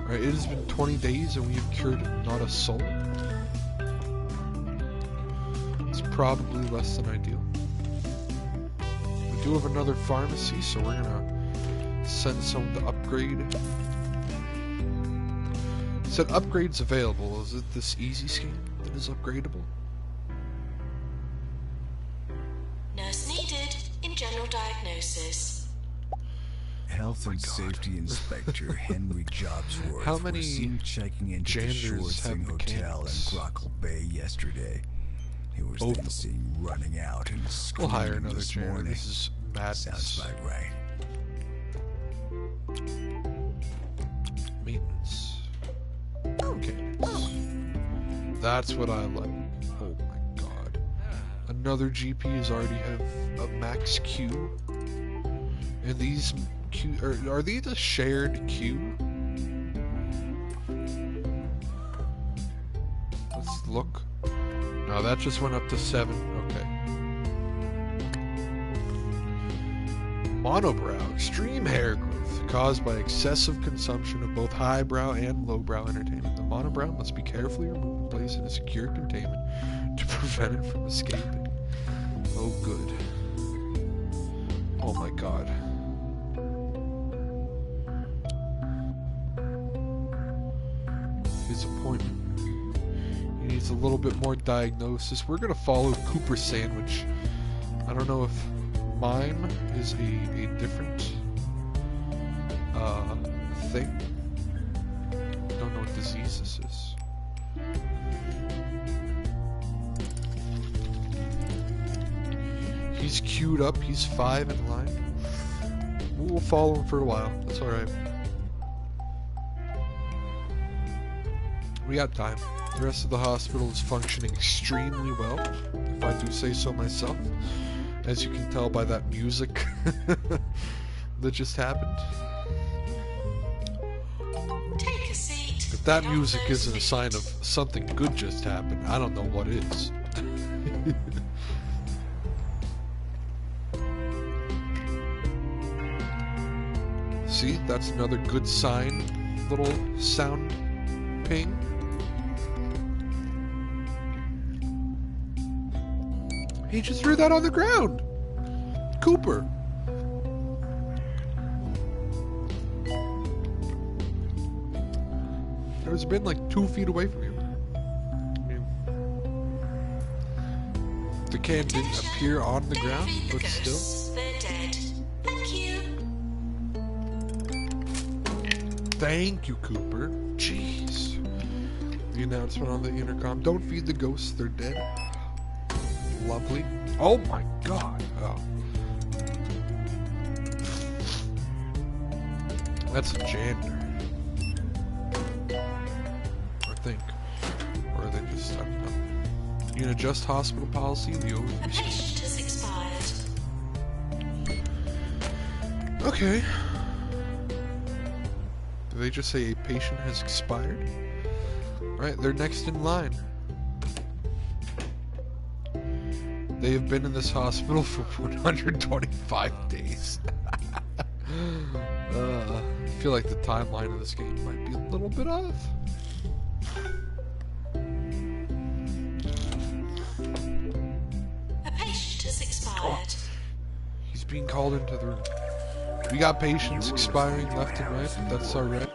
Alright, it has been 20 days and we have cured not a soul. It's probably less than ideal. We do have another pharmacy, so we're gonna send someone to upgrade. It said upgrades available. Is it this easy scheme that is upgradable? Nurse needed in general diagnosis. Health and Safety Inspector Henry Jobsworth How many was seen checking into the Shore janitors have Thing Hotel in mechanics? Grockle Bay yesterday. He was Both then of them. seen running out and We'll screaming hire another this janitor. morning. This is Sounds madness. about right. Maintenance. Okay. That's what I like. Oh my god. Another GPs already have a max queue. And these queue are these a shared queue? Let's look. No, that just went up to 7. Okay. Monobrow, extreme hair growth caused by excessive consumption of both highbrow and lowbrow entertainment. The monobrow must be carefully removed and placed in a secure containment to prevent it from escaping. Oh, good. Oh my god. His appointment. He needs a little bit more diagnosis. We're gonna follow Cooper Sandwich. I don't know if mine is a different thing. I don't know what disease this is. He's queued up. He's 5 in line. We'll follow him for a while. That's alright. We got time. The rest of the hospital is functioning extremely well, if I do say so myself. As you can tell by that music that just happened. Take a seat. If that music isn't a sign of something good just happened, I don't know what is. See, that's another good sign. Little sound ping. He just threw that on the ground. Cooper. There's been like 2 feet away from you. I mean, the can didn't appear on the ground, but still. They're dead. Thank you. Thank you, Cooper. Jeez. The announcement on the intercom. Don't feed the ghosts, they're dead. Lovely. Oh my god. Oh. That's a janitor. I think. Or are they just, I don't know. You can adjust hospital policy in the A overview. patient has expired. Okay. Did they just say a patient has expired? Right, they're next in line. They have been in this hospital for 125 days. I feel like the timeline of this game might be a little bit off. A patient has expired. He's being called into the room. We got patients expiring left and right, but that's alright.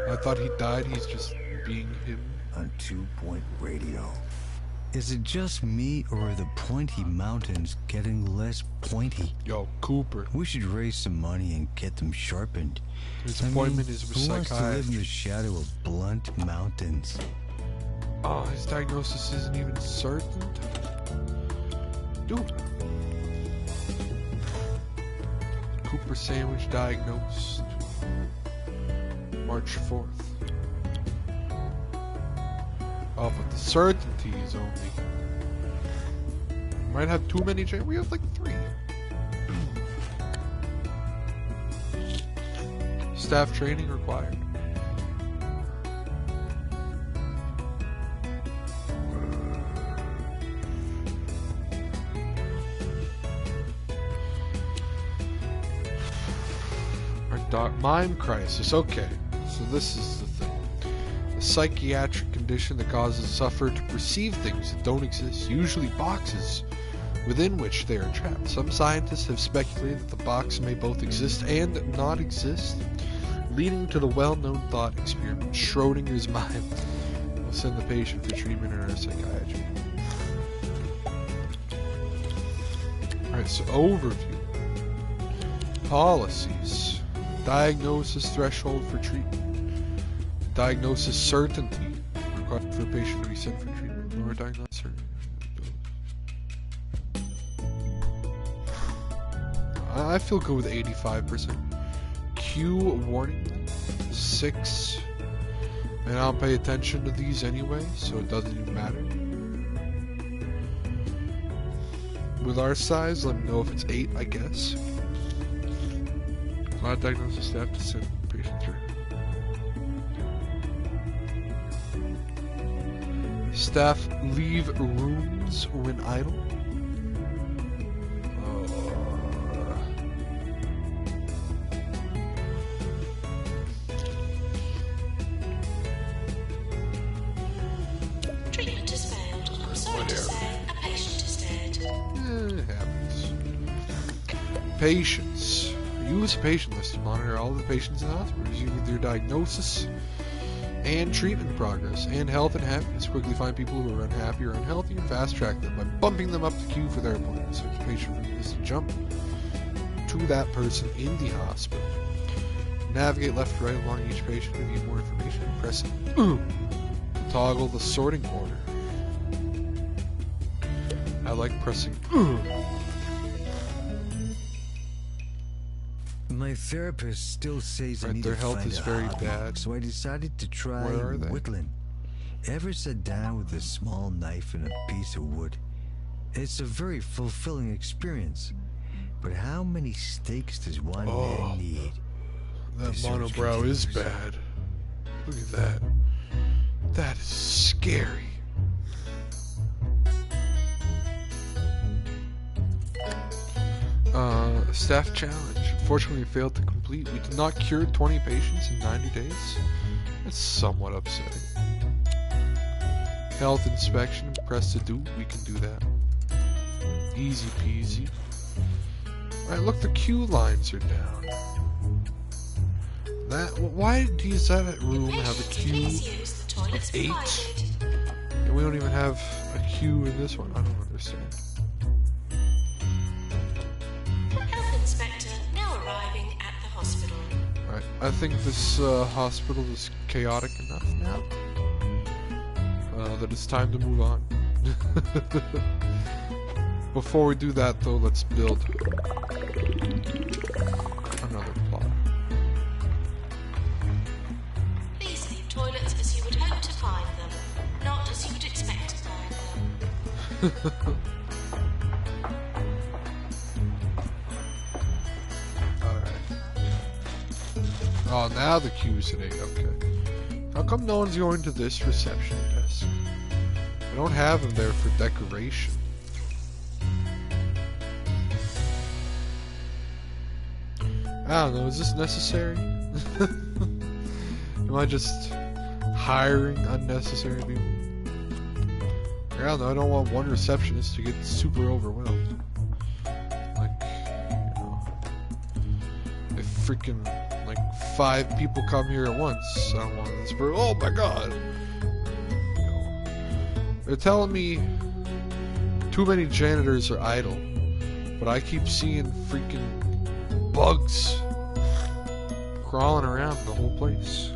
I thought he died, he's just being him. On 2-point radio. Is it just me, or are the pointy mountains getting less pointy? Yo, Cooper. We should raise some money and get them sharpened. His appointment is with who wants to live in psychiatry. the shadow of blunt mountains? Oh, his diagnosis isn't even certain. Dude. Cooper Sandwich diagnosed March 4th. Oh, but the certainty is only... Might have too many we have like 3. Staff training required. Mime crisis. Okay, so this is the thing. A psychiatric condition that causes the sufferer to perceive things that don't exist, usually boxes within which they are trapped. Some scientists have speculated that the box may both exist and not exist, leading to the well-known thought experiment, Schrodinger's mime. We'll send the patient for treatment in our psychiatry. Alright, so overview. Policies. Diagnosis threshold for treatment. Diagnosis certainty. Required for a patient to be sent for treatment. Lower diagnosis certainty. I feel good with 85%. Q warning 6. And I'll pay attention to these anyway, so it doesn't even matter. With our size, let me know if it's 8, I guess. Not diagnosis staff to send patient through. Staff leave rooms when idle. Treatment has failed. I'm sorry to say, a patient is dead. It happens. Patients. Use a patient list to monitor all of the patients in the hospital, using their diagnosis and treatment progress, and health and happiness. Quickly find people who are unhappy or unhealthy and fast track them by bumping them up the queue for their appointments. So the patient needs to jump to that person in the hospital. Navigate left to right along each patient to view more information and press to toggle the sorting order. I like pressing My therapist still says I Right, need their to health find is a very hard bad. mark, so I decided to try Where are they? whittling. Ever sat down with a small knife and a piece of wood? It's a very fulfilling experience. But how many steaks does one man need? That Research monobrow is continues. bad. Look at that. That is scary. Staff challenge. Unfortunately, we failed to complete. We did not cure 20 patients in 90 days. That's somewhat upsetting. Health inspection. Press to do. We can do that. Easy peasy. Alright, look, the queue lines are down. Why does that room have a queue Please use the toilets of 8? provided. And we don't even have a queue in this one? I don't understand. Health inspector now arriving at the hospital. Alright, I think this hospital is chaotic enough now that it's time to move on. Before we do that, though, let's build another plot. Please leave toilets as you would hope to find them, not as you would expect to find them. Alright. Oh, now the queue's at 8, okay. How come no one's going to this reception desk? I don't have them there for decoration. I don't know, is this necessary? Am I just hiring unnecessary people? I don't know, I don't want one receptionist to get super overwhelmed. Like, you know, if freaking, like, 5 people come here at once, I don't want this for, oh my god! You know, they're telling me too many janitors are idle, but I keep seeing freaking bugs crawling around the whole place.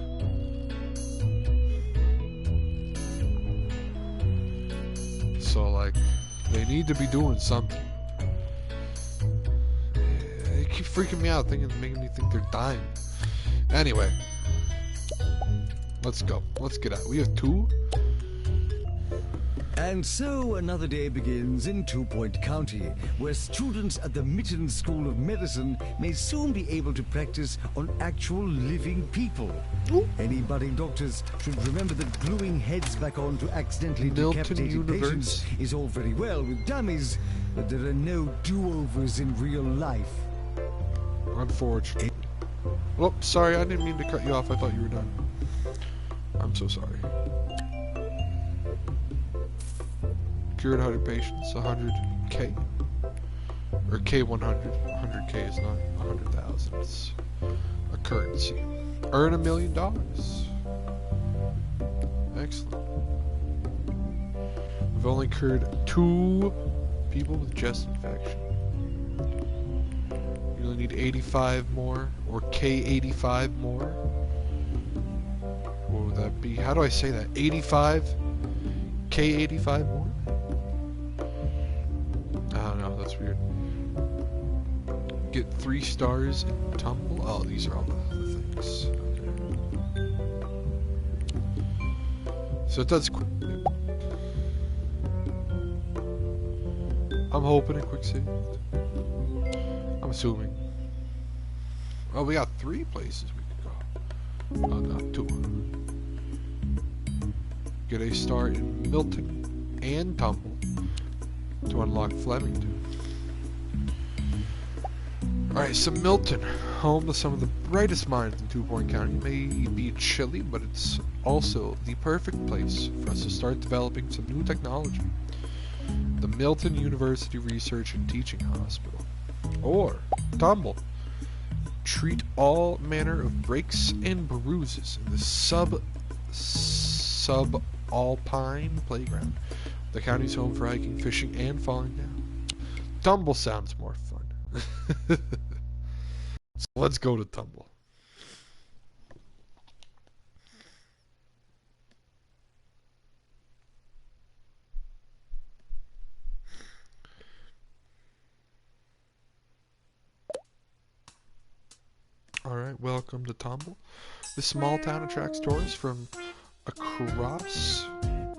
So, like, they need to be doing something. They keep freaking me out, making me think they're dying. Anyway, let's go. Let's get out. We have 2. And so another day begins in 2 Point County, where students at the Mitten School of Medicine may soon be able to practice on actual living people. Ooh. Any budding doctors should remember that gluing heads back on to accidentally Milton decapitated Universe. patients is all very well with dummies, but there are no do-overs in real life. Unfortunately. Oh, sorry, I didn't mean to cut you off. I thought you were done. I'm so sorry. Cured 100 patients, 100k? Or K100. 100k is not 100,000. It's a currency. Earn $1 million. Excellent. We've only cured 2 people with chest infection. You only need 85 more, or K85 more. What would that be? How do I say that? 85? K85 more? I don't know, that's weird. Get 3 stars in Tumble. Oh, these are all the things. Okay. So it does quick. I'm hoping a quick save. I'm assuming. Oh, we got 3 places we could go. Oh, no, 2. Get a star in Milton and Tumble to unlock Flemington. Alright, so Milton, home to some of the brightest minds in 2 Point County, may be chilly, but it's also the perfect place for us to start developing some new technology. The Milton University Research and Teaching Hospital. Or Tumble. Treat all manner of breaks and bruises in the subalpine playground. The county's home for hiking, fishing, and falling down. Tumble sounds more fun. So let's go to Tumble. Alright, welcome to Tumble. This small town attracts tourists from across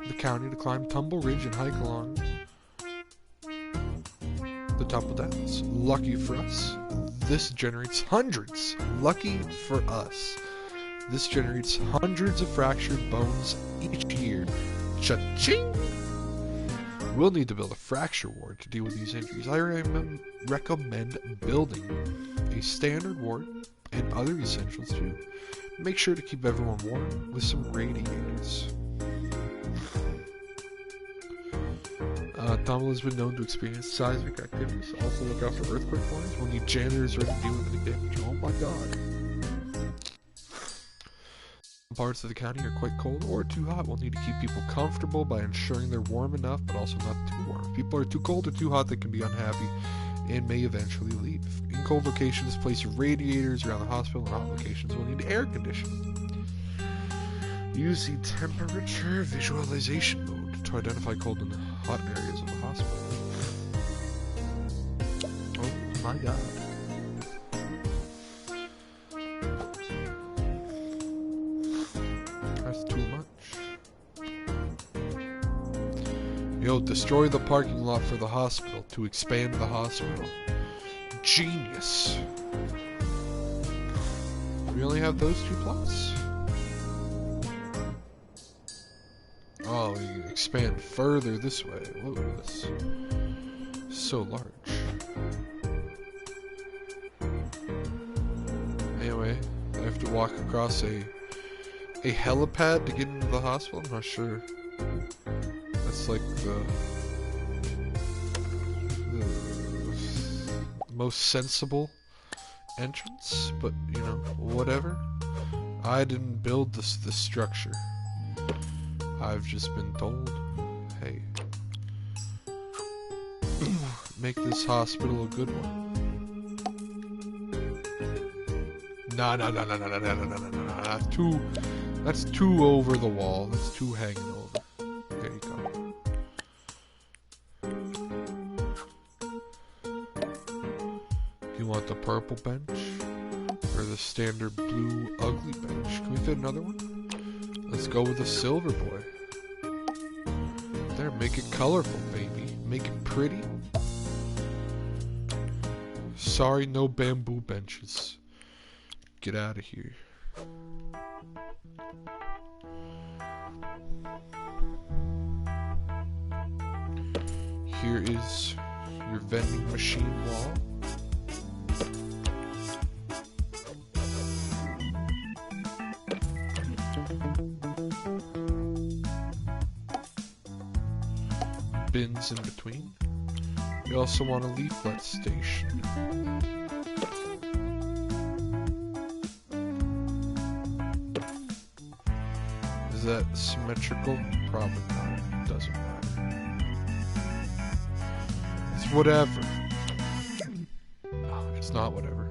the county to climb Tumble Ridge and hike along the Tumble Downs. Lucky for us, this generates hundreds. Lucky for us, this generates hundreds of fractured bones each year. Cha-ching! We'll need to build a fracture ward to deal with these injuries. I recommend building a standard ward and other essentials too. Make sure to keep everyone warm with some radiators. Tumble has been known to experience seismic activities. Also look out for earthquake warnings. We'll need janitors ready to deal with any damage. Oh my god. Some parts of the county are quite cold or too hot. We'll need to keep people comfortable by ensuring they're warm enough, but also not too warm. If people are too cold or too hot, they can be unhappy and may eventually leave. In cold locations, place radiators around the hospital. In hot locations, we'll need air conditioning. Use the temperature visualization mode to identify cold and hot areas of the hospital. Oh my god. That's too much. Yo, destroy the parking lot for the hospital to expand the hospital. Genius. We only have those 2 plots? Oh, we can expand further this way. Look at this. So large. Anyway, I have to walk across a helipad to get into the hospital. I'm not sure. That's like the most sensible entrance, but you know, whatever. I didn't build this structure. I've just been told, hey, make this hospital a good one. No, that's too over the wall. That's too hanging over. There you go. You want the purple bench or the standard blue ugly bench? Can we fit another one? Let's go with the silver boy. There, make it colorful, baby. Make it pretty. Sorry, no bamboo benches. Get out of here. Here is your vending machine wall. bins in between. We also want a leaflet station. Is that symmetrical? Probably not. It doesn't matter. It's whatever. Oh, it's not whatever.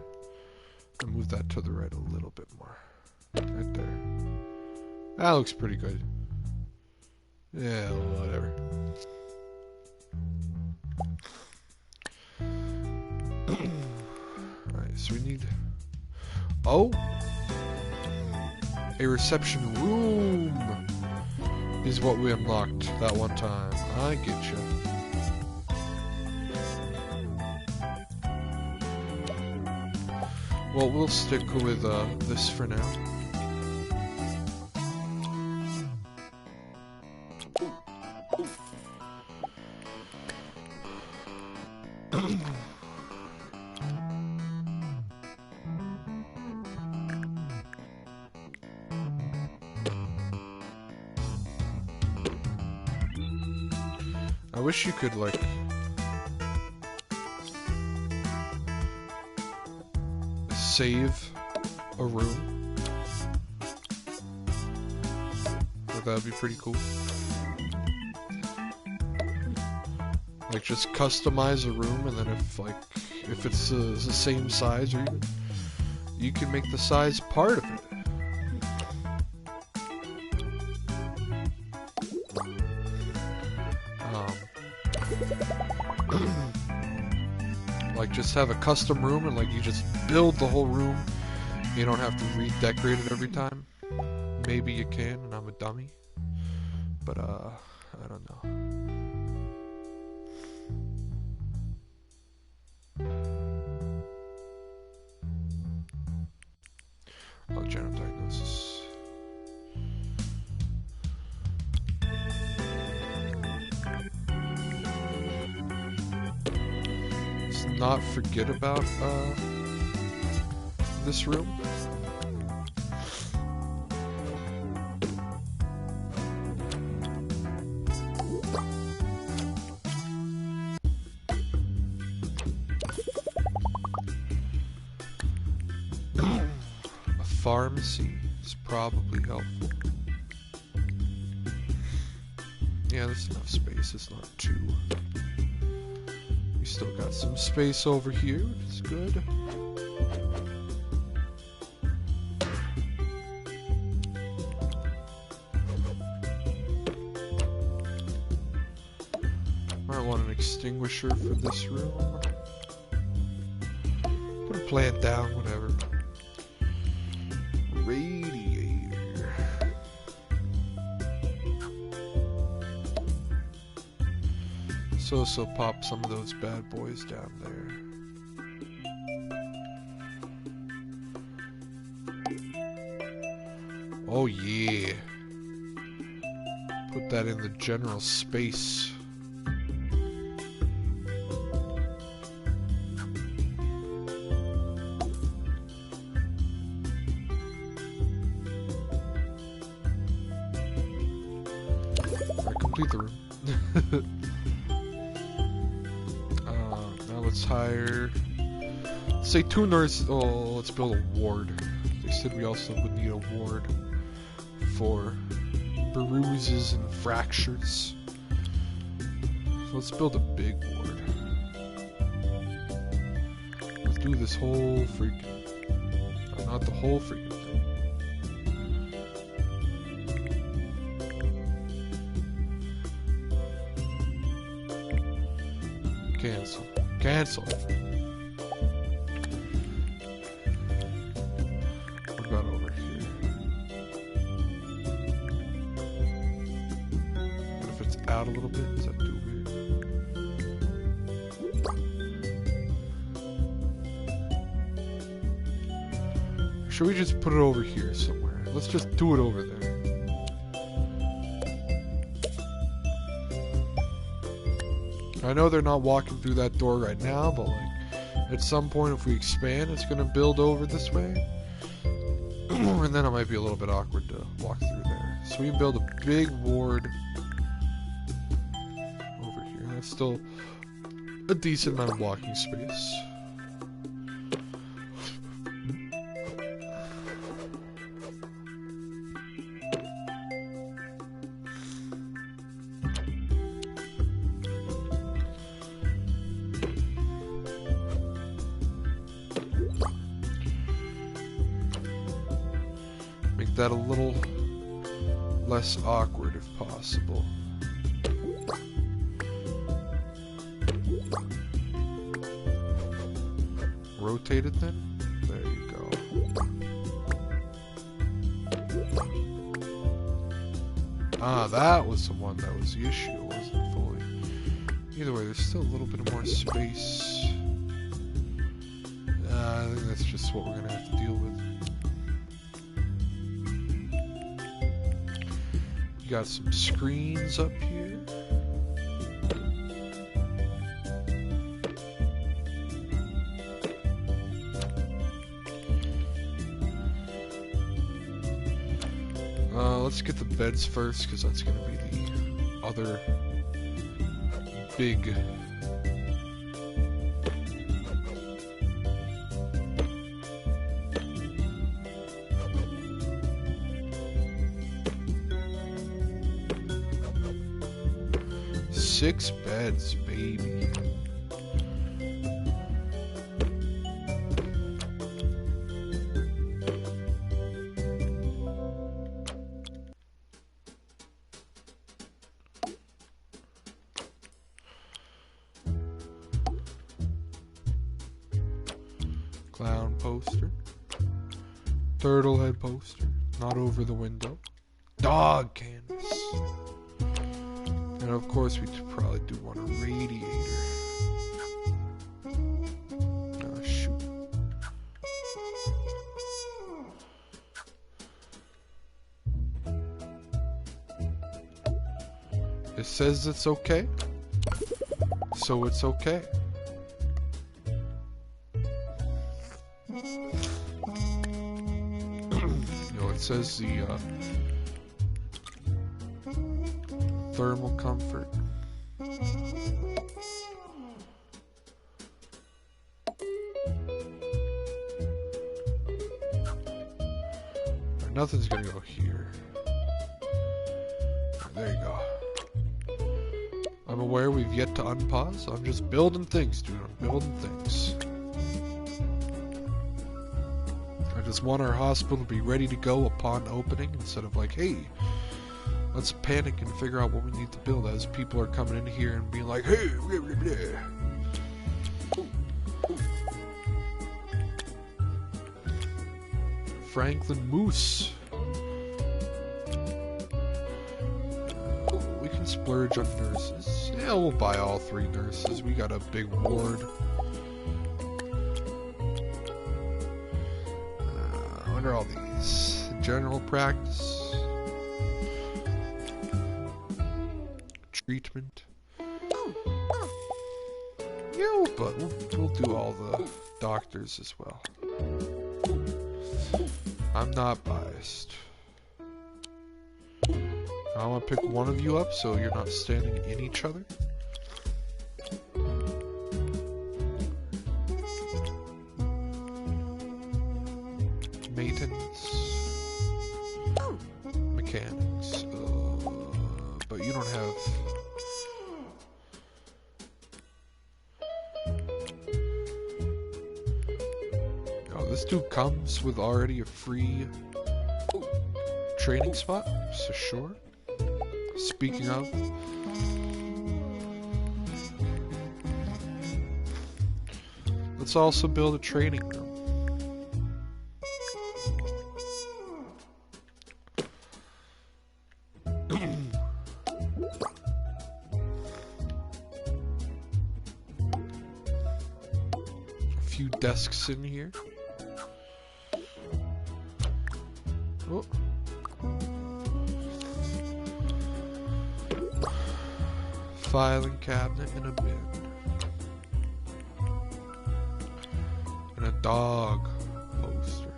I'll move that to the right a little bit more. Right there. That looks pretty good. Yeah, whatever. Alright, so we need... Oh! A reception room is what we unlocked that one time. I get you. Well, we'll stick with this for now. I wish you could, like, save a room. But that'd be pretty cool. Like, just customize a room, and then if it's the same size, or even, you can make the size part of it. Like, just have a custom room, and like you just build the whole room. You don't have to redecorate it every time. Maybe you can, and I'm a dummy. But I don't know. Oh, general diagnosis. Let's not forget about this room. Pharmacy is probably helpful. Yeah, there's enough space. It's not too. We still got some space over here, which is good. Might want an extinguisher for this room. Put a plant down, whatever. Radiator. So pop some of those bad boys down there. Oh yeah. Put that in the general space. Complete the room. Now let's hire. Say 2 nurses. Oh, let's build a ward. They said we also would need a ward for bruises and fractures. So let's build a big ward. Let's do this whole freaking. Not the whole freaking thing. Cancel. Cancel. What about over here? What if it's out a little bit? Is that too weird? Should we just put it over here somewhere? Let's just do it over there. I know they're not walking through that door right now, but like at some point if we expand, it's going to build over this way. And then it might be a little bit awkward to walk through there. So we build a big ward over here. it's still a decent amount of walking space. Make that a little less awkward if possible. Rotate it then? There you go. Ah, that was the one that was the issue. It wasn't fully. Either way, there's still a little bit more space. I think that's just what we're gonna have to deal with. You got some screens up here. Let's get the beds first, because that's going to be the other big six beds, baby. Clown poster. Turtle head poster. Not over the window. Dog canvas. And of course we probably do want a radiator. Oh shoot. It says it's okay. So it's okay. It says the thermal comfort. Nothing's gonna go here. There you go. I'm aware we've yet to unpause. I'm just building things, dude. I'm building things. I just want our hospital to be ready to go upon opening instead of like, hey, let's panic and figure out what we need to build as people are coming in here and being like, hey, blah, blah, blah. Franklin Moose. We can splurge on nurses. Yeah, we'll buy all 3 nurses. We got a big ward. What are all these? General practice. Treatment. Yeah, but we'll do all the doctors as well. I'm not biased. I want to pick one of you up so you're not standing in each other. Maintenance. Mechanics. But you don't have... Oh, this dude comes with already a free training spot, so sure. Speaking of, let's also build a training room. A few desks in here. Oh. Filing cabinet and a bin. And a dog poster.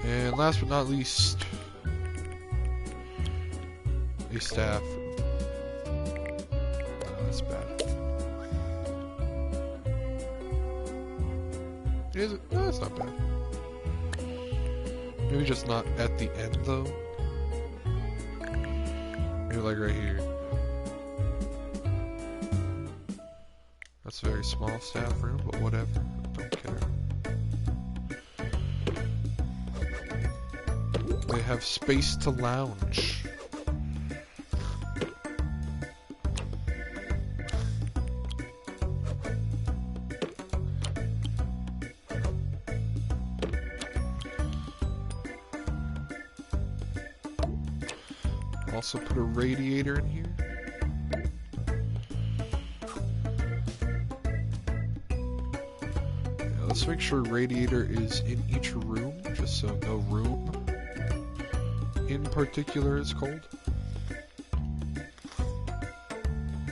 And last but not least, a staff room. That's bad. Is it? No, that's not bad. Maybe just not at the end though. Maybe like right here. That's a very small staff room, but whatever. Don't care. They have space to lounge. Also put a radiator in here. Yeah, let's make sure radiator is in each room, just so no room in particular is cold.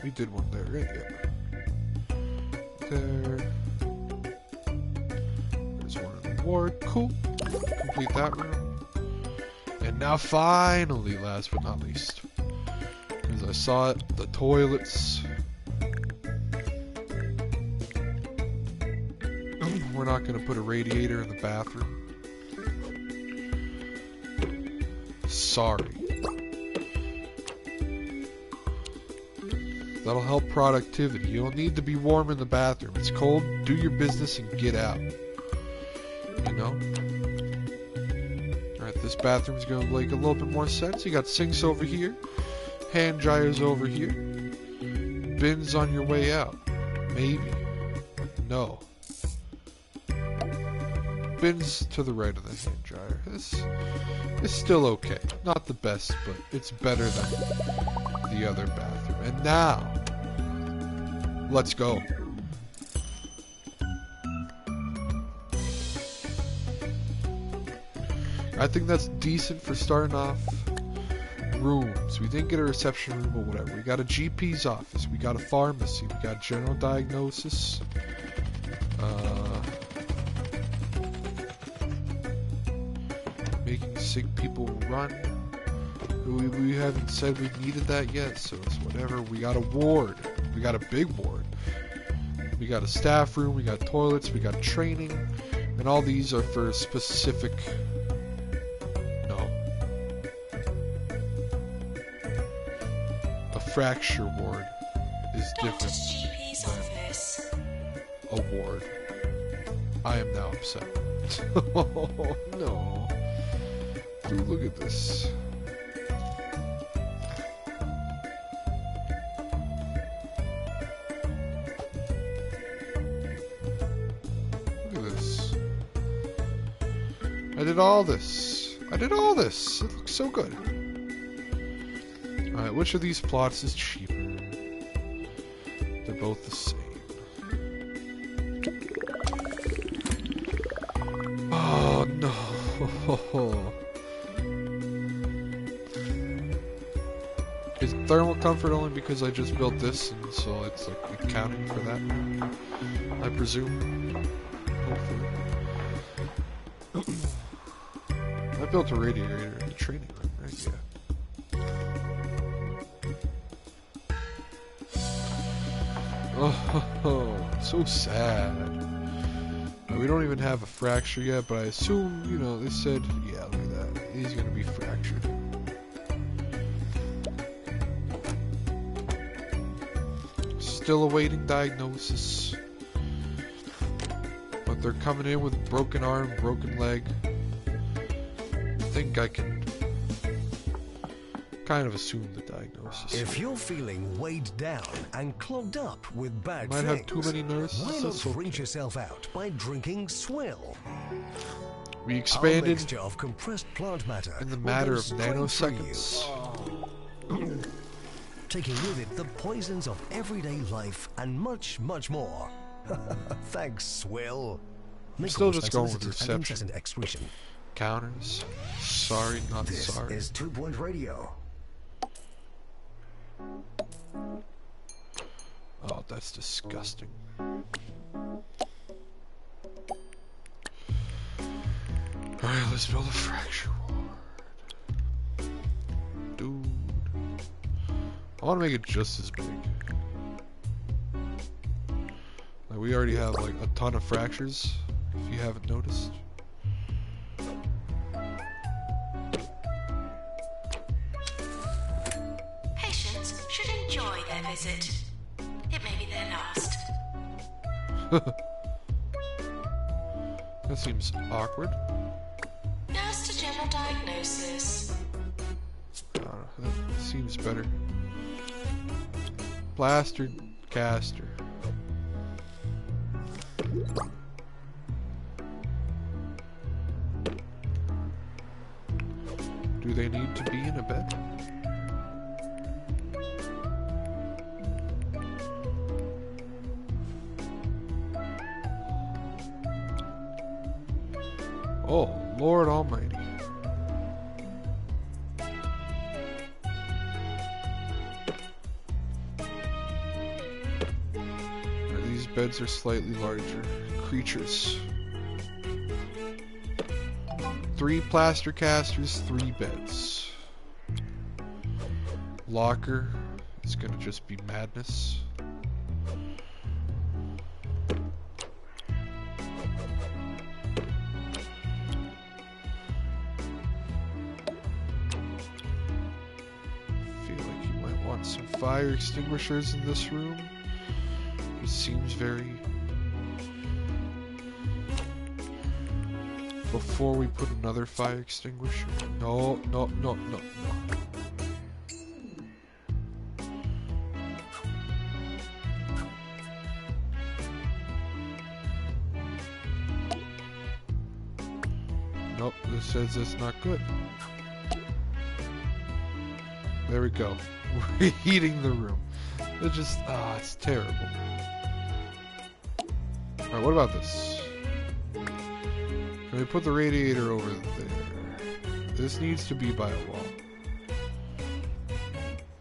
We did one there, right? Yeah. There. There's one in the ward. Cool. Complete that room. And now finally, last but not least, as I saw it, the toilets. We're not going to put a radiator in the bathroom. Sorry. That'll help productivity. You don't need to be warm in the bathroom. It's cold, do your business and get out. You know? Alright, this bathroom's gonna make a little bit more sense. You got sinks over here, hand dryers over here, bins on your way out. Maybe. No. Bins to the right of the hand dryer. This is still okay. Not the best, but it's better than the other bathroom. And now, let's go. I think that's decent for starting off rooms. We didn't get a reception room or whatever. We got a GP's office. We got a pharmacy. We got general diagnosis. Making sick people run. We haven't said we needed that yet, so it's whatever. We got a ward. We got a big ward. We got a staff room. We got toilets. We got training. And all these are for specific... No. A fracture ward is different GP's office. than a ward. I am now upset. Oh, no. Dude, look at this. I did all this. I did all this. It looks so good. Alright, which of these plots is cheaper? They're both the same. Oh, no. Is thermal comfort only because I just built this, and so it's like accounting for that? I presume. Hopefully. I built a radiator in the training room, right? Yeah. Oh, so sad. We don't even have a fracture yet, but I assume, you know, they said, yeah, look at that. He's gonna be fractured. Still awaiting diagnosis. But they're coming in with broken arm, broken leg. I think I can kind of assume the diagnosis. If you're feeling weighed down and clogged up with bad Might things, have too many nurses. why not That's okay. rinse yourself out by drinking Swill? We Our expanded mixture of compressed plant matter in the will matter go of straight nanoseconds. through you, taking with it the poisons of everyday life and much, much more. Thanks, Swill. Still Nichols just going with unsolicited and reception. incessant excretion. Counters. Sorry, not This sorry. is 2 Point Radio. Oh, that's disgusting. Alright, let's build a fracture ward. Dude. I want to make it just as big. Like, we already have like a ton of fractures, if you haven't noticed. Patients should enjoy their visit. It may be their last. That seems awkward. Just a general diagnosis. That seems better. Plastered caster. Do they need to be in a bed? Oh, Lord Almighty. These beds are slightly larger. Creatures. 3 plaster casters, 3 beds. Locker is gonna just be madness. Some fire extinguishers in this room. It seems very... Before we put another fire extinguisher. No. Nope, this says it's not good. There we go. We're heating the room. It's just, it's terrible. Alright, what about this? Can we put the radiator over there? This needs to be by a wall.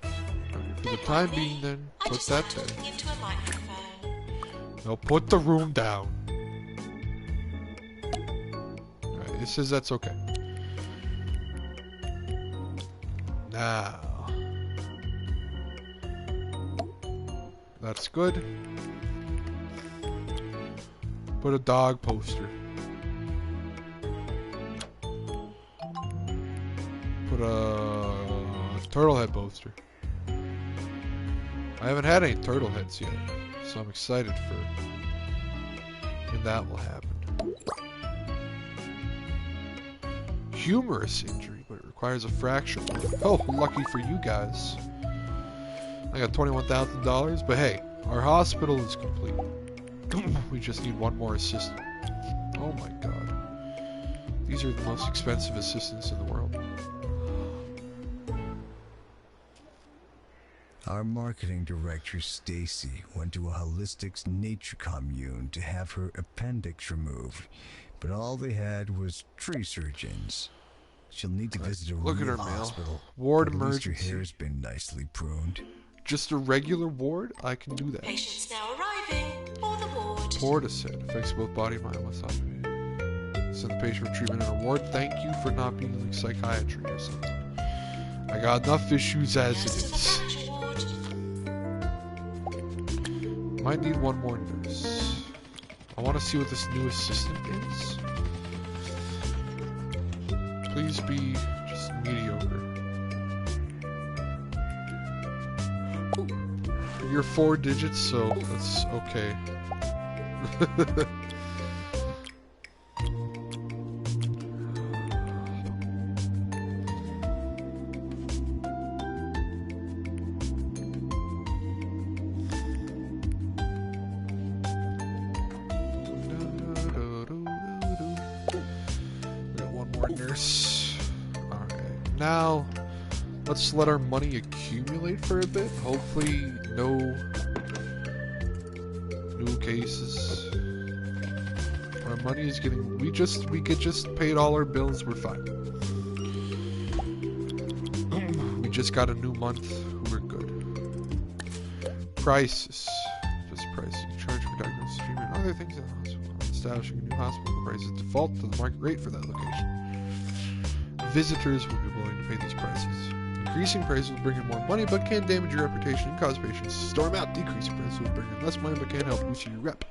Okay, for the time being then, put that there. Into a microphone. Now put the room down. Alright, it says that's okay. Now. That's good. Put a dog poster. Put a turtle head poster. I haven't had any turtle heads yet, so I'm excited for when that will happen. Humorous injury, but it requires a fracture. Oh, lucky for you guys. I got $21,000, but hey, our hospital is complete. We just need one more assistant. Oh my god. These are the most expensive assistants in the world. Our marketing director, Stacy, went to a holistics nature commune to have her appendix removed, but all they had was tree surgeons. She'll need to visit a Look at real her mail. hospital. Ward but at least emergency. Her hair's been nicely pruned. Just a regular ward? I can do that. Patients now arriving for the ward. Portishead affects both body and mind. What's up? Send the patient for treatment in a ward. Thank you for not being like psychiatry or something. I got enough issues as it Nurse to the is. fracture ward. Might need one more nurse. I want to see what this new assistant is. Please be just mediocre. You're 4 digits, so that's okay. We got one more nurse. Alright, now let's let our money accumulate for a bit. Hopefully no new cases. Our money is getting we get just paid all our bills, we're fine. We just got a new month, we're good. Prices. Just prices. You charge for diagnosis, treatment, and other things in the hospital. Establishing a new hospital prices default to the market rate for that location. Visitors will be willing to pay these prices. Increasing prices will bring in more money, but can damage your reputation and cause patients to storm out. Decreasing prices will bring in less money, but can help boost your rep.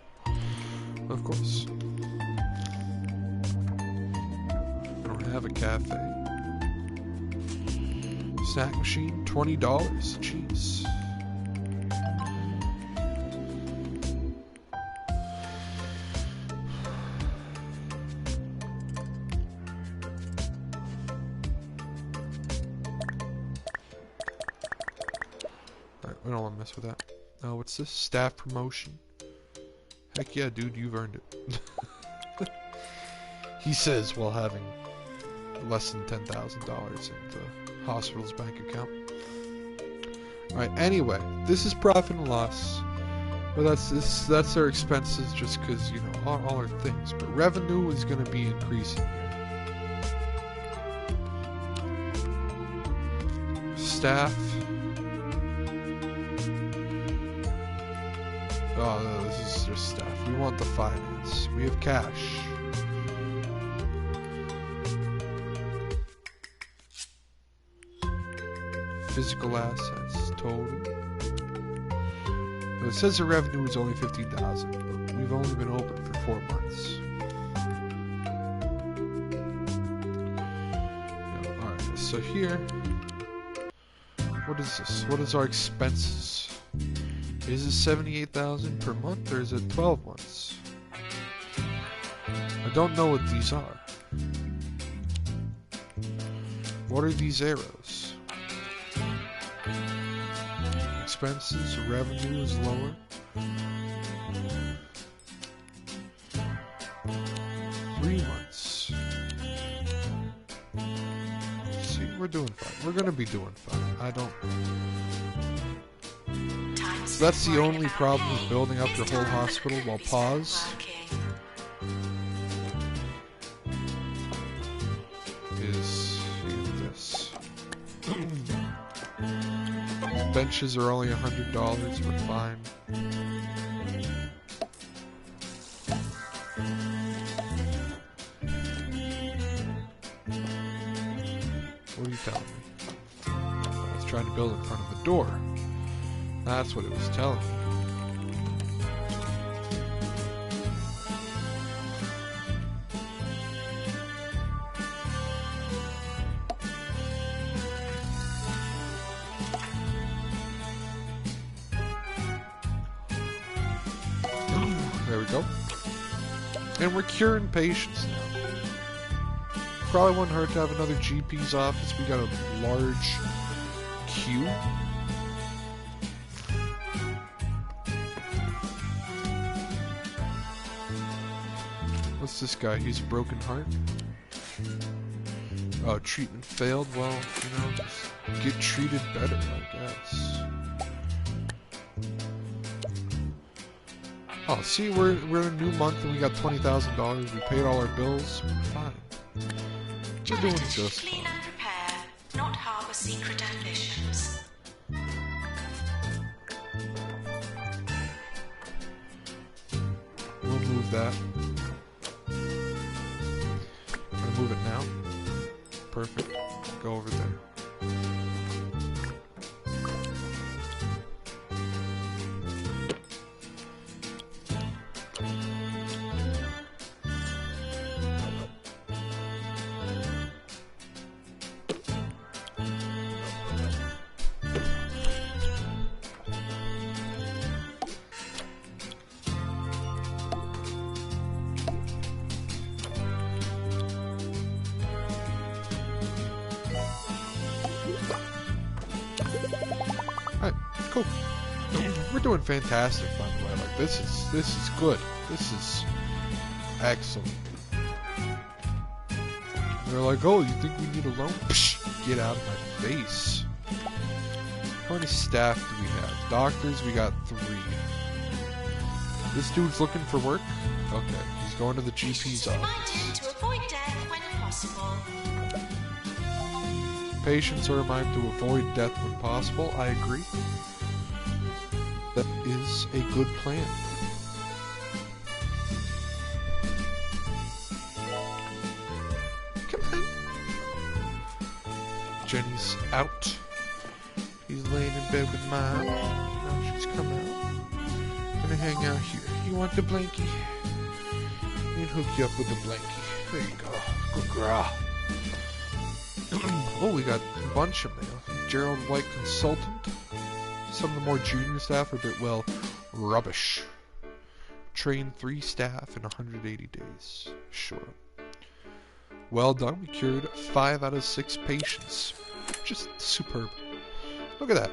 Of course. I don't have a cafe. Snack machine, $20. Jeez. Alright, we don't want to mess with that. Oh, what's this? Staff promotion. Heck yeah, dude, you've earned it. He says while having less than $10,000 in the hospital's bank account. Alright, anyway, this is profit and loss. But that's our expenses just because, you know, all our things. But revenue is going to be increasing here. Staff. Oh, no, this is just stuff. We want the finance. We have cash. Physical assets, total. Well, it says the revenue is only $15,000, but we've only been open for 4 months. Alright, so here, what is this? What is our expenses? Is it $78,000 per month or is it 12 months? I don't know what these are. What are these arrows? Expenses, revenue is lower. Three months. See, we're doing fine. We're gonna be doing fine. I don't... So that's the only problem with building up your whole hospital while paused. Is this. Benches are only $100, we're fine. What are you telling me? I was trying to build in front of the door. That's what it was telling me. There we go. And we're curing patients now. Probably wouldn't hurt to have another GP's office. We got a large queue. What's this guy? He's a broken heart? Oh, treatment failed? Well, you know, just get treated better, I guess. Oh, see, we're in a new month and we got $20,000. We paid all our bills. We're fine. We're doing just clean fine. and prepare, not harbour secret ambitions. We'll move that. I'm gonna move it now. Perfect. Go over there. Alright, cool. We're doing fantastic, by the way. Like, this is good. This is excellent. They're like, oh, you think we need a loan? Psh, get out of my face. How many staff do we have? Doctors, we got 3. This dude's looking for work? Okay, he's going to the GP's office. Reminded to avoid death when possible. Patients are reminded to avoid death when possible. I agree. That is a good plan. Come on. Jenny's out. He's laying in bed with Mom. Now she's come out. Gonna hang out here. You want the blankie? Let me hook you up with the blankie. There you go. Good girl. Oh, we got a bunch of mail. Gerald White Consultant. Some of the more junior staff are a bit, well, rubbish. Trained 3 staff in 180 days. Sure. Well done. We cured 5 out of 6 patients. Just superb. Look at that.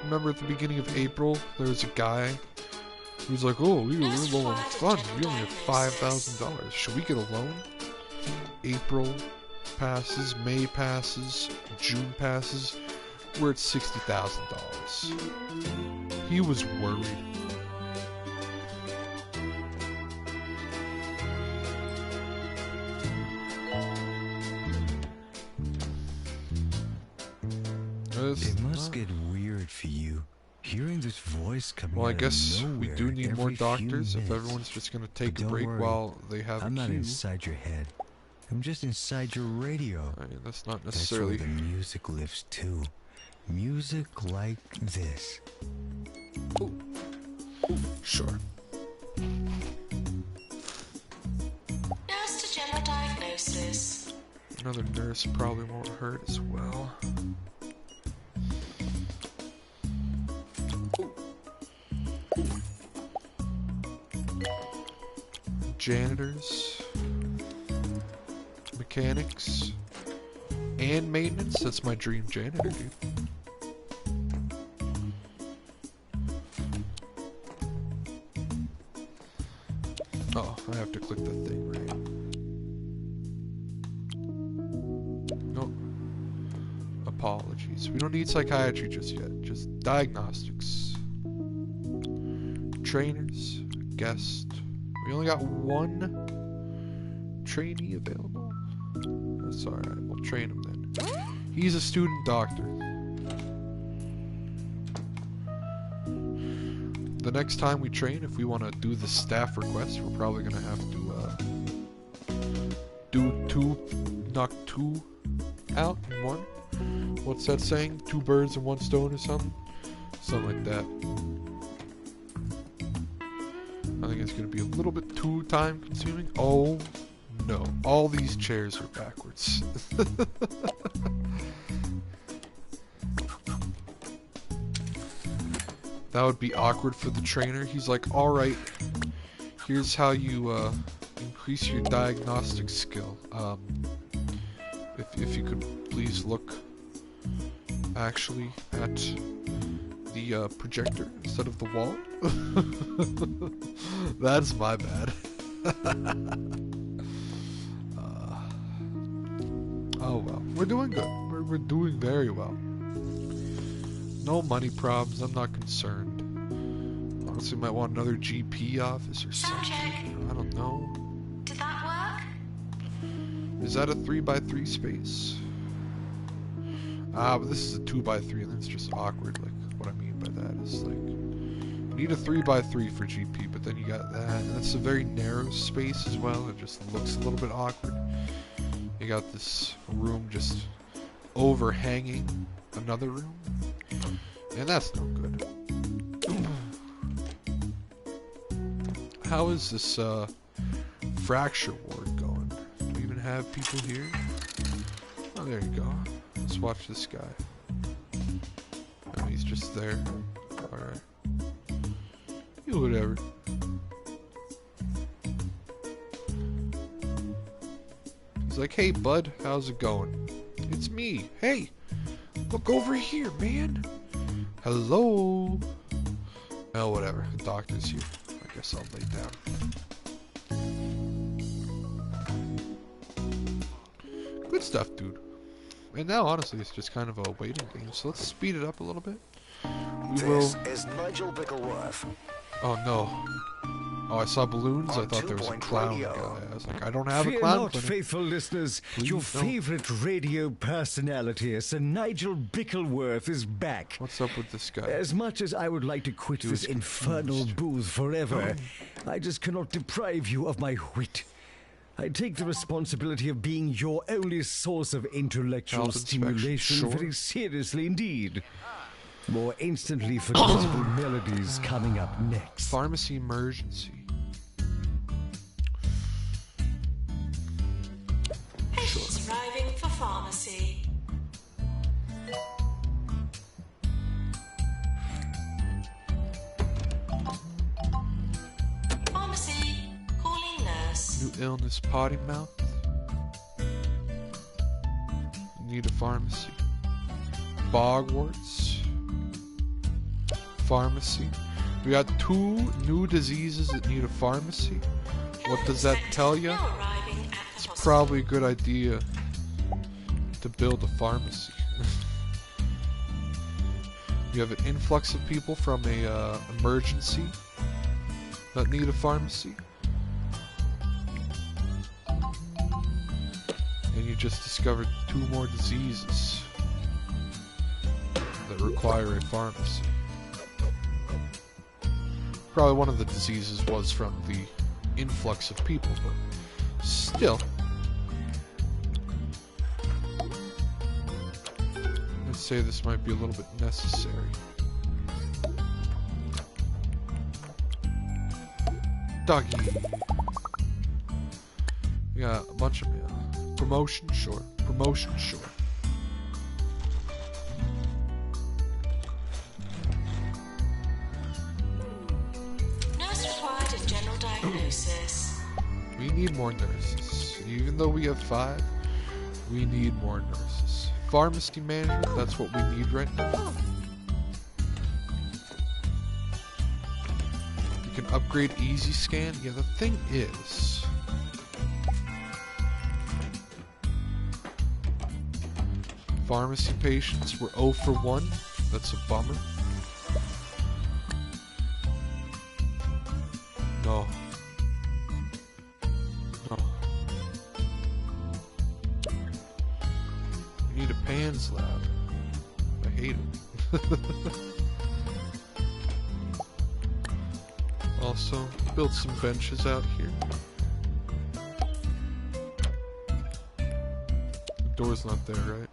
Remember at the beginning of April, there was a guy who was like, oh, we were low on funds. We only have $5,000. Should we get a loan? April passes, May passes, June passes. We're at $60,000. He was worried. It must get weird for you, hearing this voice coming Well, I out of guess we nowhere do need more every few doctors if minutes. everyone's just going to take But a don't break worry, while they have I'm a not queue. inside your head. I'm just inside your radio. I mean, that's not That's necessarily... where the music lives too. Music like this. Sure. Nurse to general diagnosis. Another nurse probably won't hurt as well. Janitors, mechanics, and maintenance. That's my dream janitor, dude. Oh, I have to click that thing, right? Nope. Apologies. We don't need psychiatry just yet. Just diagnostics. Trainers, guest. We only got 1 trainee available. That's alright. We'll train him then. He's a student doctor. The next time we train, if we want to do the staff request, we're probably going to have to knock 2 out in 1. What's that saying? 2 birds and 1 stone or something? Something like that. I think it's going to be a little bit too time consuming. Oh no, all these chairs are backwards. That would be awkward for the trainer. He's like, alright, here's how you increase your diagnostic skill. If you could please look actually at the projector instead of the wall. That's my bad. Oh well, we're doing good. We're doing very well. No money problems. I'm not concerned. Honestly, might want another GP office or Sound something. check. I don't know. Did that work? Is that a 3x3 space? Ah, but this is a 2x3, and it's just awkward. Like, what I mean by that is like, you need a 3x3 for GP, but then you got that, and it's a very narrow space as well. It just looks a little bit awkward. You got this room just overhanging another room, and that's no good. How is this fracture ward going? Do we even have people here? Oh, there you go. Let's watch this guy. Oh, he's just there. Alright. Whatever. He's like, hey bud, how's it going? It's me. Hey, look over here, man. Hello. Oh, whatever. The doctor's here. I guess I'll lay down. Good stuff, dude. And now, honestly, it's just kind of a waiting game. So let's speed it up a little bit. We will. This is Nigel Bickleworth. Oh no. Oh, I saw balloons. I On thought there was a 2 clown Radio. guy. I was like, I don't have a Fear clown not, clinic. faithful listeners. Please Your don't. favorite radio personality, Sir Nigel Bickleworth, is back. What's up with this guy? As much as I would like to quit He was this infernal confused. booth forever, I just cannot deprive you of my wit. I take the responsibility of being your only source of intellectual Health inspection, stimulation sure. very seriously indeed. More instantly forgettable melodies coming up next. Pharmacy emergency. Patients arriving for pharmacy. Pharmacy, calling nurse. New illness, potty mouth. Need a pharmacy. Bogwarts. Pharmacy. We got 2 new diseases that need a pharmacy. What does that tell you? Now arriving at the It's hospital. probably a good idea to build a pharmacy. You have an influx of people from a emergency that need a pharmacy. And you just discovered 2 more diseases that require a pharmacy. Probably one of the diseases was from the influx of people, but still. Let's say this might be a little bit necessary. Doggy. We got a bunch of mail. Promotion, sure. Promotion, sure. Nurse required in general diagnosis. We need more nurses. Even though we have 5, we need more nurses. Pharmacy manager, that's what we need right now. You can upgrade Easy Scan. Yeah, the thing is, pharmacy patients were 0 for 1. That's a bummer. No. No. We need a PANS lab. I hate it. Also, build some benches out here. The door's not there, right?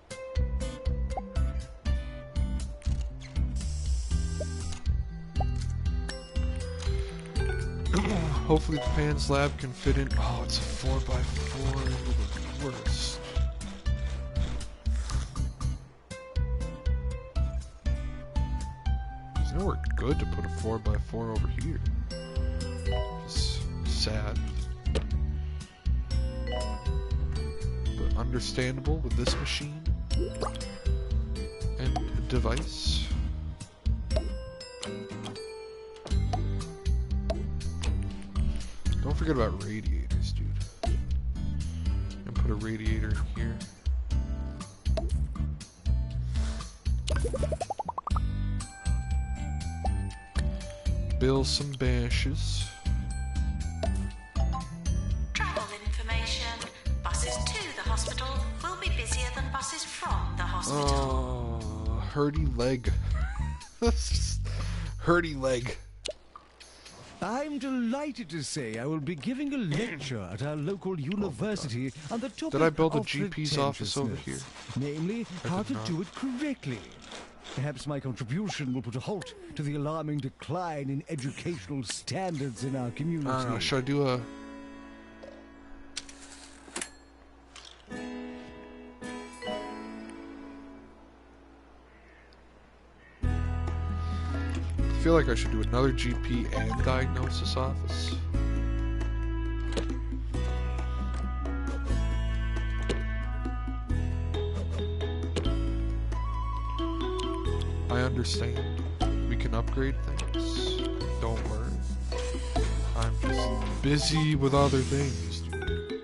Hopefully the PANS lab can fit in. Oh, it's a 4x4. You're the worst. There's nowhere good to put a 4x4 over here. Just sad. But understandable with this machine and device. Don't forget about radiators, dude. And put a radiator here. Build some benches. Travel information. Buses to the hospital will be busier than buses from the hospital. Oh, hurdy leg. Hurdy leg. I'm delighted to say I will be giving a lecture at our local university on the topic Did I build a of GP's office over here? Namely, I how did to not. do it correctly. Perhaps my contribution will put a halt to the alarming decline in educational standards in our community. I don't know, should I do a... I feel like I should do another GP and diagnosis office. I understand. We can upgrade things. Don't worry. I'm just busy with other things, dude.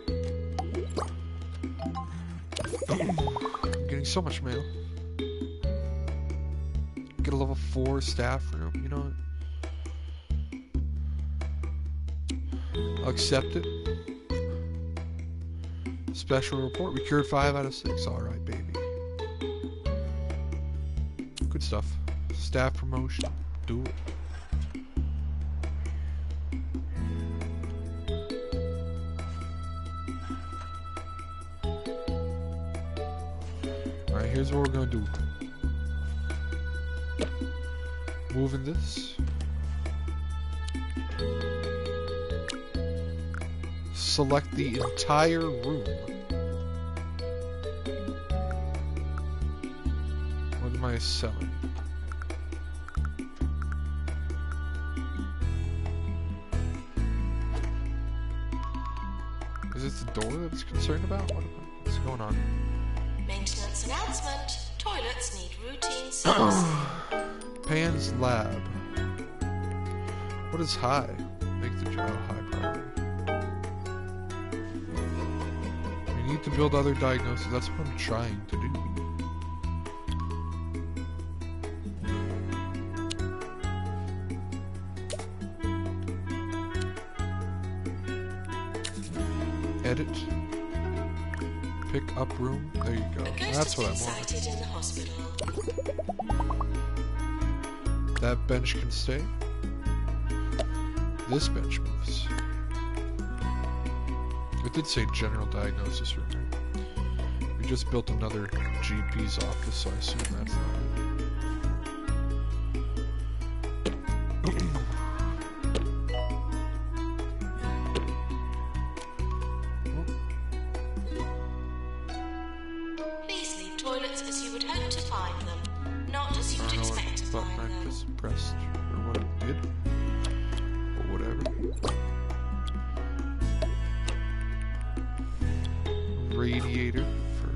I'm getting so much mail. Get a level 4 staff room, you know what? I'll accept it. Special report. We cured 5 out of 6. Alright, baby. Good stuff. Staff promotion. Do it. here's what we're gonna do. Moving this. Select the entire room. What am I selling? Is it the door that it's concerned about? What's going on? Maintenance announcement. Toilets need routine service. Pan's lab. What is high? Make the job high priority. We need to build other diagnoses. That's what I'm trying to do. Edit. Pick up room. There you go. That's what I wanted. Sighted in the hospital. That bench can stay. This bench moves. It did say general diagnosis room. Right? We just built another GP's office, so I assume that's not it. Please leave toilets as you would hope to find them, not as you would expect to Button find I them. just pressed, or what it did, or whatever. Radiator for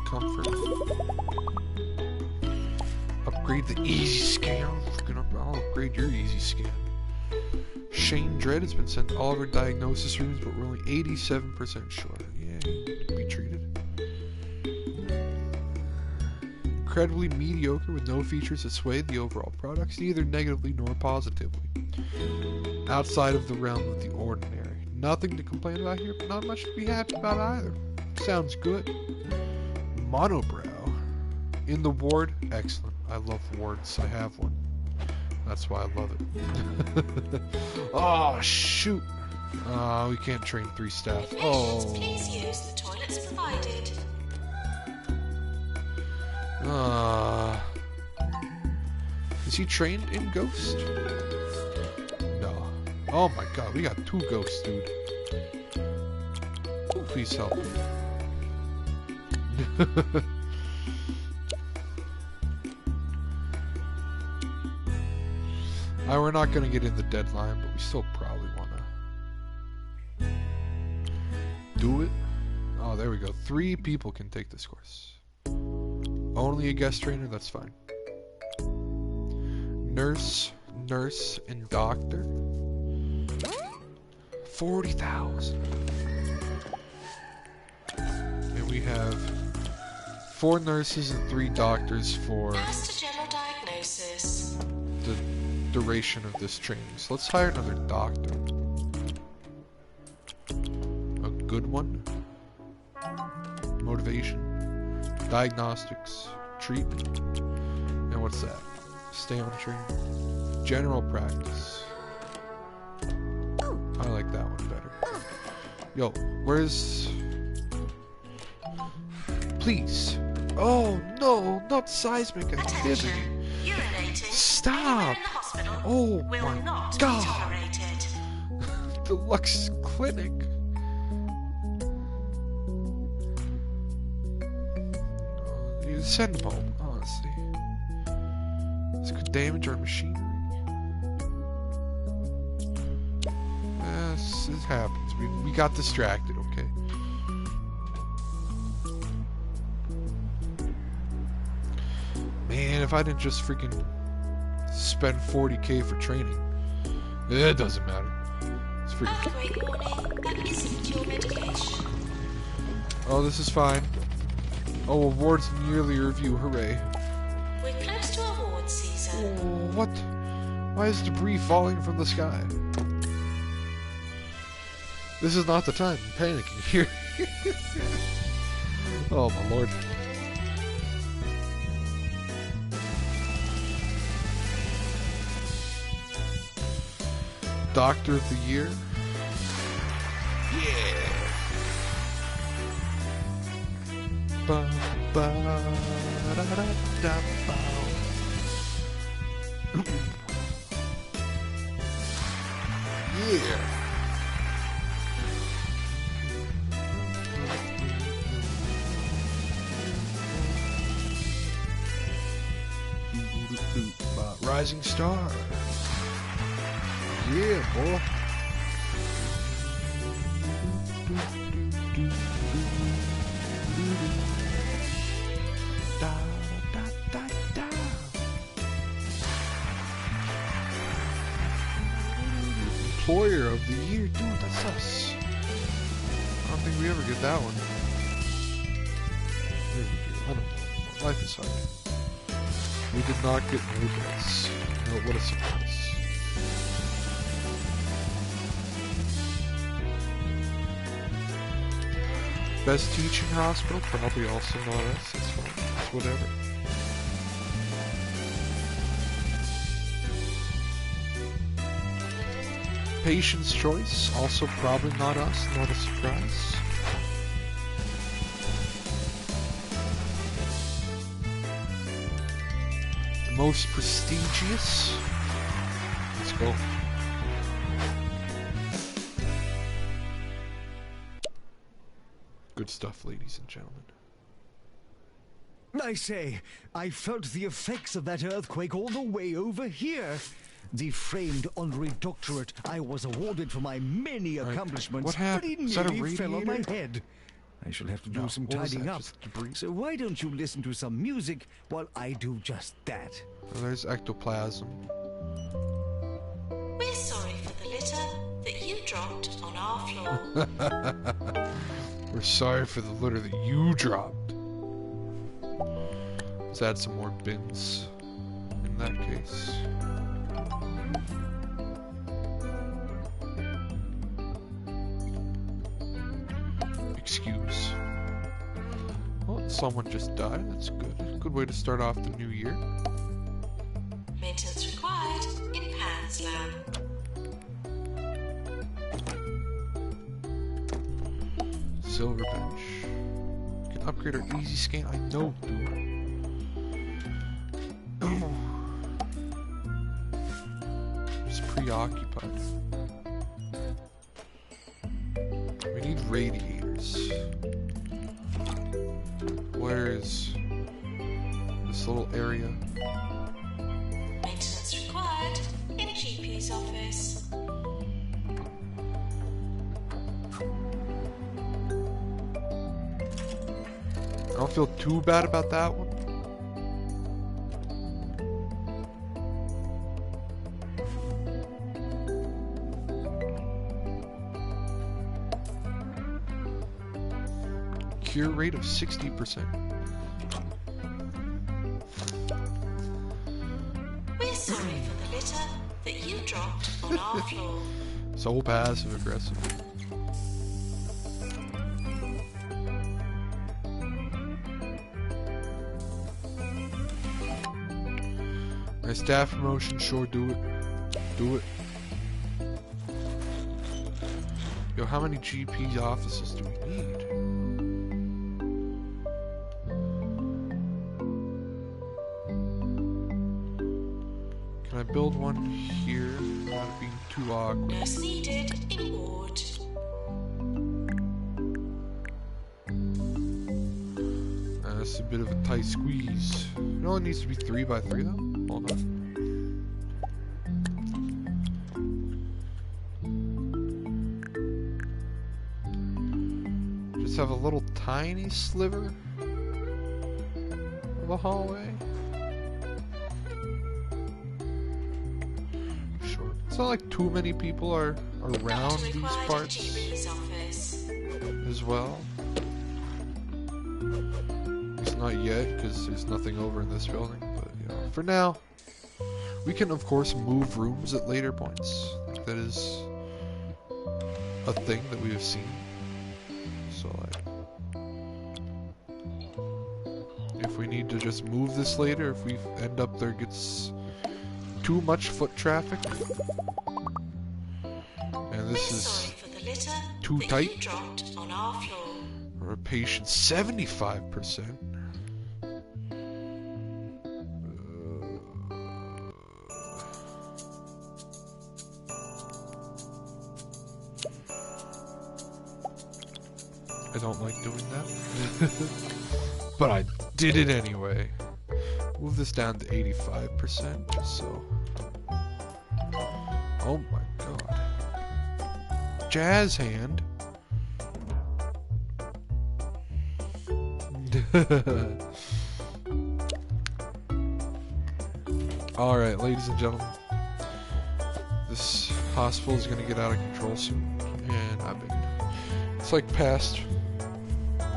comfort. Upgrade the easy scan. I'll upgrade your easy scan. Shane Dredd has been sent to all of our diagnosis rooms, but we're only 87% sure. Yeah, he can be treated. Incredibly mediocre with no features that sway the overall products, neither negatively nor positively. Outside of the realm of the ordinary. Nothing to complain about here, but not much to be happy about either. Sounds good. Monobrow. In the ward, excellent. I love wards. I have one. That's why I love it. Oh, shoot. We can't train 3 staff. Admissions, Oh. please use the toilets provided. Is he trained in Ghost? No. Oh my god, we got 2 ghosts, dude. Please help me. We're not gonna get in the deadline, but we still probably wanna do it. Oh, there we go. 3 people can take this course. Only a guest trainer, that's fine. Nurse, and doctor. 40,000. And we have 4 nurses and 3 doctors for As to general diagnosis. the duration of this training. So let's hire another doctor. A good one. Motivation. Diagnostics. Treatment. And what's that? Stay on training. General practice. I like that one better. Yo, where's... Please. Oh no, not seismic activity. Attention. Urinating Stop. anywhere in the hospital Oh will my not God. be tolerated. Deluxe clinic. You send them home, honestly. This could damage our machinery. Yes, it happens. We got distracted, okay? Man, if I didn't just freaking spend 40k for training. It doesn't matter. It's freaking... Earthquake warning. That isn't your medication. Oh, this is fine. Oh, awards in yearly review, hooray. We're close to award Oh, season. what? Why is debris falling from the sky? This is not the time. I'm panicking here. Oh, my lord. Doctor of the Year. Yeah. Ba, Yeah. Rising star. Yeah, boy. Da, da, da, da. Employer of the year, dude, that's us. I don't think we ever get that one. There we go. I don't know. Life is hard. We did not get no guess. No, what a surprise. Best teaching hospital, probably also not us. It's fine. It's whatever. Patient's choice, also probably not us. Not a surprise. Most prestigious. Let's go. Good stuff, ladies and gentlemen. I say, I felt the effects of that earthquake all the way over here. The framed honorary doctorate I was awarded for my many accomplishments, what happened? but Is that a nearly fell on my radiator? head. I shall have to do No, some what was tidying that? up. Just debris? So why don't you listen to some music while I do just that? Oh, there's ectoplasm. We're sorry for the litter that you dropped on our floor. We're sorry for the litter that you dropped. Let's add some more bins in that case. Excuse. Well, someone just died. That's good. Good way to start off the new year. Maintenance required in Pan's lab. Silver bench. Can upgrade our easy scan. I know, dude. Oh. Just preoccupied. We need radiators. Where is this little area? Maintenance required in GP's office. I don't feel too bad about that one. Cure rate of 60%. We're sorry for the litter that you dropped on our floor. So passive aggressive. My staff promotion, sure, do it. Do it. Yo, how many GP offices do we need? Can I build one here without being too awkward? Nurse needed in ward. That's a bit of a tight squeeze. It only needs to be 3x3 though. Hold on. Just have a little tiny sliver of a hallway. Sure. It's not like too many people are around these Required in parts GP's office. as well. It's not yet, because there's nothing over in this building, but you know, for now, we can of course move rooms at later points. Like, that is a thing that we have seen. So if we need to just move this later, if we end up there gets too much foot traffic, and this We're is sorry for the litter too that tight. you dropped on our floor. Or a patient 75%. I don't like doing that. But I did it anyway. Move this down to 85%, just so. Oh my god. Jazz hand. Alright, ladies and gentlemen. This hospital is gonna get out of control soon. And it's like past.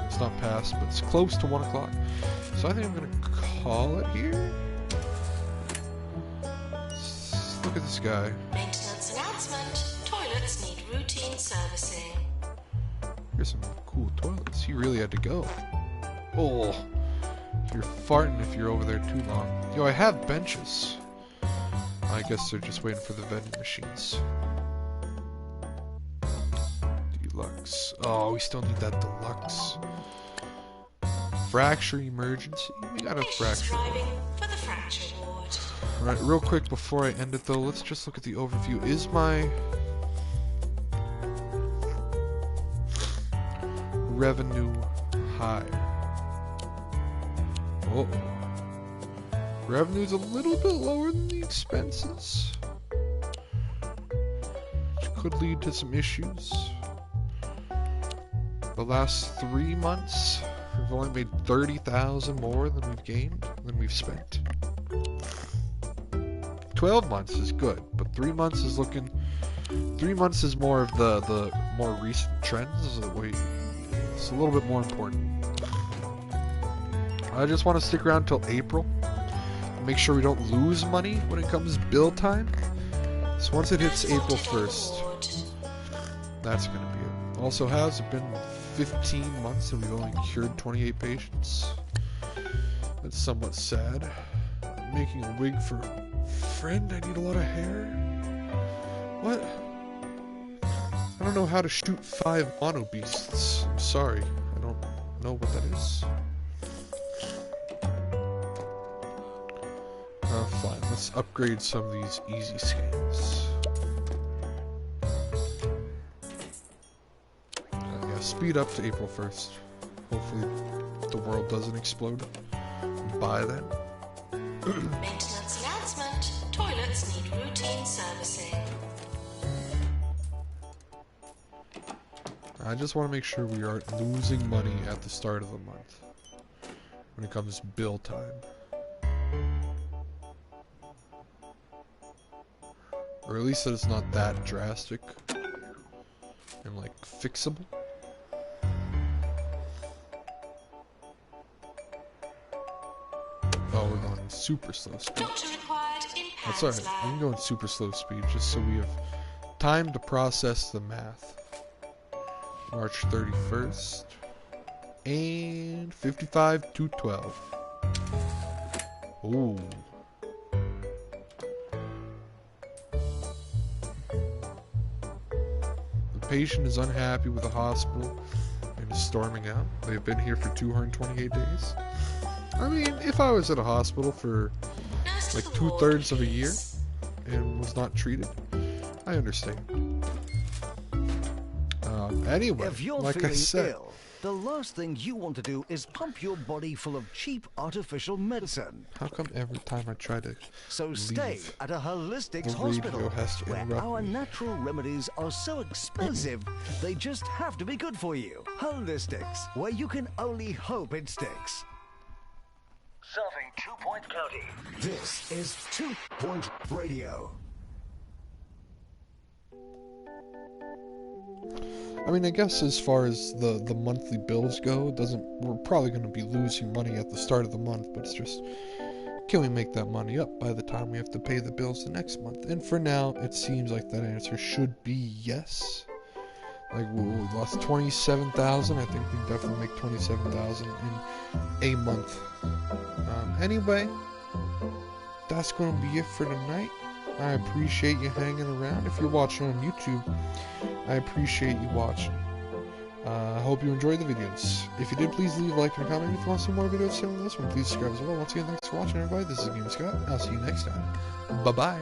It's not past, but it's close to 1 o'clock. So I think I'm gonna call it here. Let's look at this guy. Maintenance announcement. Toilets need routine servicing. Here's some cool toilets. He really had to go. Oh, you're farting if you're over there too long. Yo, I have benches. I guess they're just waiting for the vending machines. Deluxe. Oh, we still need that deluxe. Fracture emergency. We got a fracture. Driving for the fracture ward. Alright, real quick before I end it though, let's just look at the overview. Is my revenue high? Oh. Revenue's a little bit lower than the expenses, which could lead to some issues. The last 3 months, we've only made 30,000 more than we've gained, than we've spent. 12 months is good, but 3 months is looking. 3 months is more of the more recent trends. It's a little bit more important. I just want to stick around till April. Make sure we don't lose money when it comes bill time. So once it hits April 1st, that's going to be it. Also, has it been 15 months and we've only cured 28 patients? That's somewhat sad. I'm making a wig for a friend. I need a lot of hair. What? I don't know how to shoot 5 mono beasts. I'm sorry. I don't know what that is. Fine. Let's upgrade some of these easy scans. Yeah, speed up to April 1st. Hopefully the world doesn't explode by then. Maintenance announcement. Toilets need routine servicing. I just want to make sure we aren't losing money at the start of the month when it comes bill time. Or at least that it's not that drastic and like fixable. Oh, we're going super slow speed. Doctor required in That's alright. We can go in super slow speed just so we have time to process the math. March 31st. And 55 to 12. Ooh. The patient is unhappy with the hospital and is storming out. They've been here for 228 days. I mean, if I was at a hospital for like 2/3 of a year and was not treated, I understand. Anyway, If you're like I feeling said, ill, the last thing you want to do is pump your body full of cheap artificial medicine. how come every time I try to So stay leave, at a holistics the hospital, radio has to where interrupt our me? natural remedies are so expensive, they just have to be good for you. Holistics, where you can only hope it sticks. Serving 2 Point County. This is 2 Point Radio. I mean, I guess as far as the monthly bills go, we're probably going to be losing money at the start of the month, but it's just, can we make that money up by the time we have to pay the bills the next month? And for now, it seems like that answer should be yes. Like, we lost 27,000. I think we can definitely make 27,000 in a month. Anyway, that's going to be it for tonight. I appreciate you hanging around. If you're watching on YouTube, I appreciate you watching. I hope you enjoyed the videos. If you did, please leave a like and a comment. If you want to see more videos similar to this one, please subscribe as well. Once again, thanks for watching, everybody. This is GamingScot. I'll see you next time. Bye-bye.